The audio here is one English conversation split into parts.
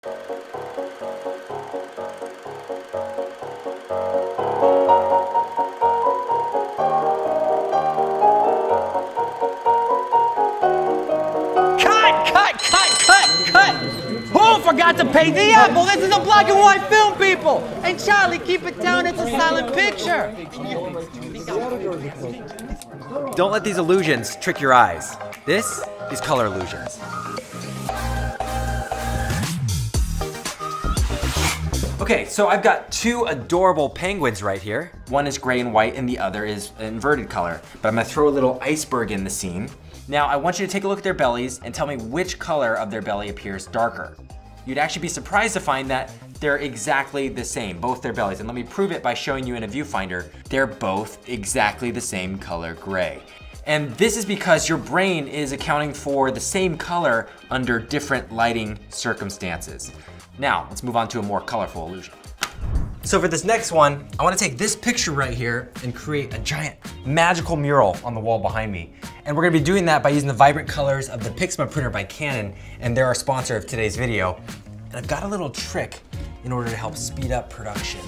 Who forgot to pay the apple? This is a black and white film, people! And Charlie, keep it down, it's a silent picture. Don't let these illusions trick your eyes. This is color illusions. Okay, so I've got two adorable penguins right here. One is gray and white and the other is inverted color. But I'm gonna throw a little iceberg in the scene. Now I want you to take a look at their bellies and tell me which color of their belly appears darker. You'd actually be surprised to find that they're exactly the same, both their bellies. And let me prove it by showing you in a viewfinder. They're both exactly the same color gray. And this is because your brain is accounting for the same color under different lighting circumstances. Now, let's move on to a more colorful illusion. So for this next one, I wanna take this picture right here and create a giant magical mural on the wall behind me. And we're gonna be doing that by using the vibrant colors of the Pixma printer by Canon, and they're our sponsor of today's video. And I've got a little trick in order to help speed up production.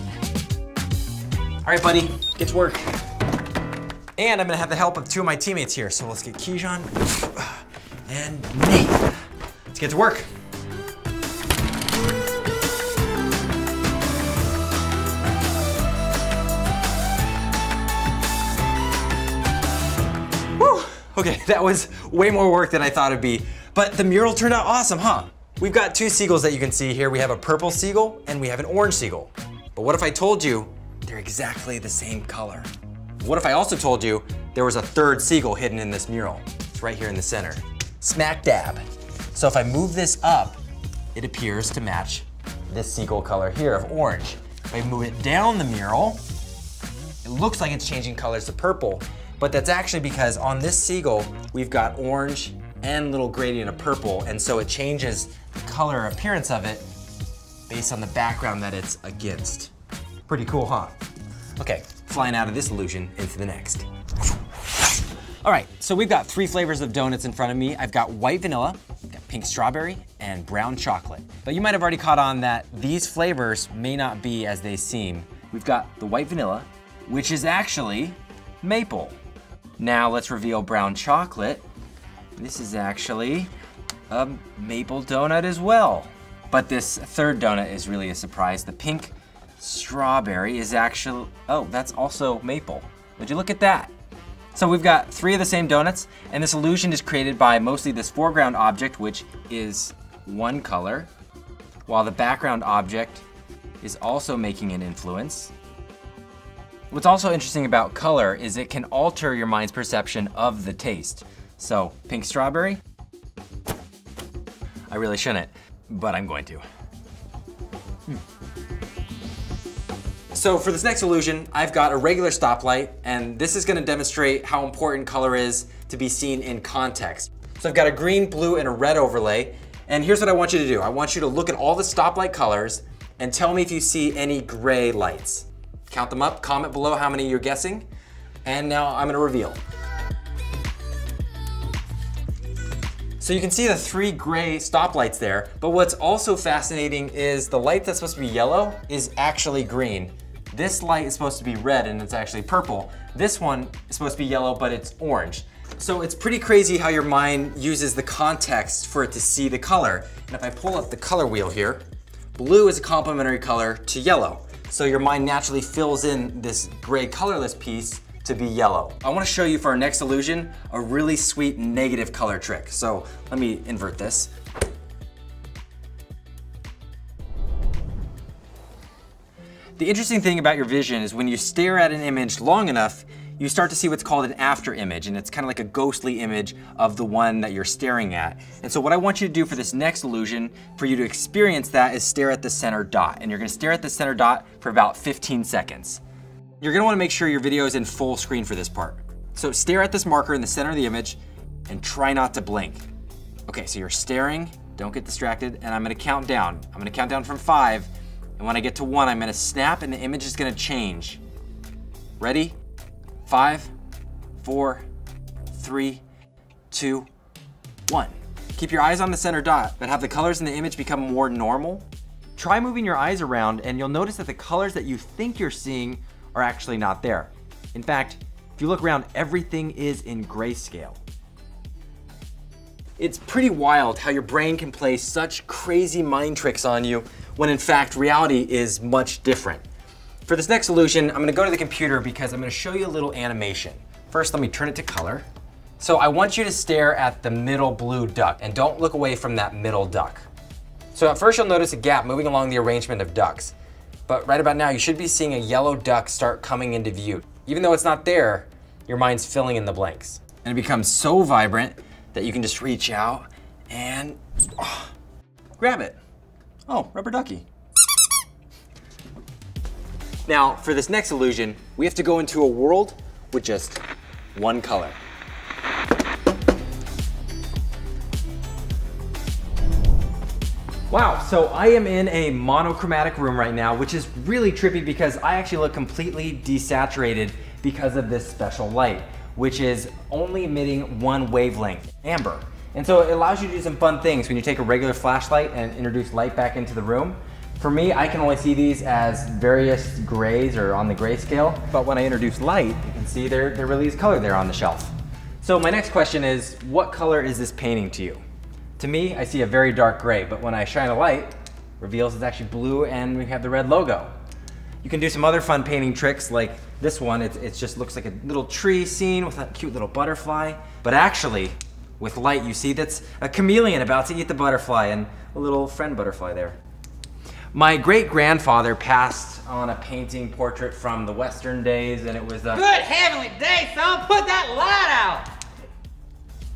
All right, buddy, get to work. And I'm gonna have the help of two of my teammates here. So let's get Kijan and Nate. Let's get to work. Okay, that was way more work than I thought it'd be, but the mural turned out awesome, huh? We've got two seagulls that you can see here. We have a purple seagull and we have an orange seagull. But what if I told you they're exactly the same color? What if I also told you there was a third seagull hidden in this mural? It's right here in the center, smack dab. So if I move this up, it appears to match this seagull color here of orange. If I move it down the mural, it looks like it's changing colors to purple. But that's actually because on this seagull, we've got orange and little gradient of purple, and so it changes the color appearance of it based on the background that it's against. Pretty cool, huh? Okay, flying out of this illusion into the next. All right, so we've got three flavors of donuts in front of me. I've got white vanilla, I've got pink strawberry, and brown chocolate. But you might have already caught on that these flavors may not be as they seem. We've got the white vanilla, which is actually maple. Now let's reveal brown chocolate. This is actually a maple donut as well. But this third donut is really a surprise. The pink strawberry is actually, oh, that's also maple. Would you look at that? So we've got three of the same donuts, and this illusion is created by mostly this foreground object, which is one color, while the background object is also making an influence. What's also interesting about color is it can alter your mind's perception of the taste. So, pink strawberry? I really shouldn't, but I'm going to. So for this next illusion, I've got a regular stoplight, and this is gonna demonstrate how important color is to be seen in context. So I've got a green, blue, and a red overlay, and here's what I want you to do. I want you to look at all the stoplight colors and tell me if you see any gray lights. Count them up, comment below how many you're guessing, and now I'm gonna reveal. So you can see the three gray stoplights there, but what's also fascinating is the light that's supposed to be yellow is actually green. This light is supposed to be red and it's actually purple. This one is supposed to be yellow, but it's orange. So it's pretty crazy how your mind uses the context for it to see the color. And if I pull up the color wheel here, blue is a complementary color to yellow. So your mind naturally fills in this gray colorless piece to be yellow. I want to show you for our next illusion a really sweet negative color trick. So let me invert this. The interesting thing about your vision is when you stare at an image long enough, you start to see what's called an after image, and it's kind of like a ghostly image of the one that you're staring at. And so what I want you to do for this next illusion, for you to experience that, is stare at the center dot. And you're gonna stare at the center dot for about 15 seconds. You're gonna wanna make sure your video is in full screen for this part. So stare at this marker in the center of the image and try not to blink. Okay, so you're staring, don't get distracted, and I'm gonna count down. I'm gonna count down from 5, and when I get to 1, I'm gonna snap and the image is gonna change. Ready? 5, 4, 3, 2, 1. Keep your eyes on the center dot, but have the colors in the image become more normal. Try moving your eyes around and you'll notice that the colors that you think you're seeing are actually not there. In fact, if you look around, everything is in grayscale. It's pretty wild how your brain can play such crazy mind tricks on you when in fact reality is much different. For this next illusion, I'm gonna go to the computer because I'm gonna show you a little animation. First, let me turn it to color. So I want you to stare at the middle blue duck and don't look away from that middle duck. So at first you'll notice a gap moving along the arrangement of ducks. But right about now, you should be seeing a yellow duck start coming into view. Even though it's not there, your mind's filling in the blanks. And it becomes so vibrant that you can just reach out and grab it. Oh, rubber ducky. Now, for this next illusion, we have to go into a world with just one color. Wow, so I am in a monochromatic room right now, which is really trippy because I actually look completely desaturated because of this special light, which is only emitting one wavelength, amber. And so it allows you to do some fun things when you take a regular flashlight and introduce light back into the room. For me, I can only see these as various grays or on the grayscale, but when I introduce light, you can see there really is color there on the shelf. So my next question is, what color is this painting to you? To me, I see a very dark gray, but when I shine a light, it reveals it's actually blue and we have the red logo. You can do some other fun painting tricks like this one. It just looks like a little tree scene with a cute little butterfly. But actually, with light, you see that's a chameleon about to eat the butterfly and a little friend butterfly there. My great-grandfather passed on a painting portrait from the Western days, and it was a... Good heavenly day, son! Put that light out!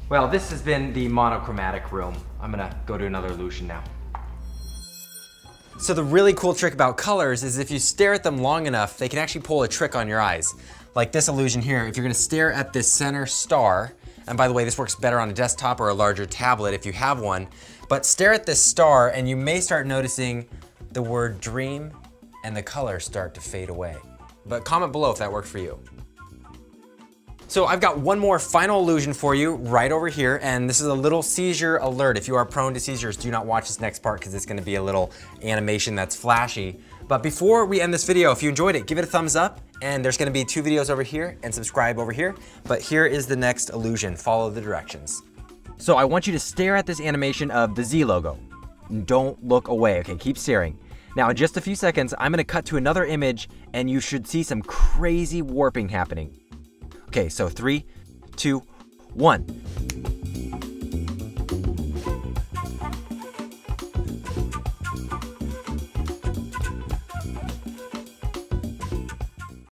Well, this has been the monochromatic room. I'm gonna go to another illusion now. So the really cool trick about colors is if you stare at them long enough, they can actually pull a trick on your eyes. Like this illusion here, if you're gonna stare at this center star, and by the way, this works better on a desktop or a larger tablet if you have one, but stare at this star and you may start noticing the word dream and the colors start to fade away. But comment below if that worked for you. So I've got one more final illusion for you right over here, and this is a little seizure alert. If you are prone to seizures, do not watch this next part because it's gonna be a little animation that's flashy. But before we end this video, if you enjoyed it, give it a thumbs up, and there's gonna be 2 videos over here and subscribe over here. But here is the next illusion, follow the directions. So I want you to stare at this animation of the Z logo. Don't look away, okay, keep staring. Now in just a few seconds, I'm gonna cut to another image and you should see some crazy warping happening. Okay, so 3, 2, 1.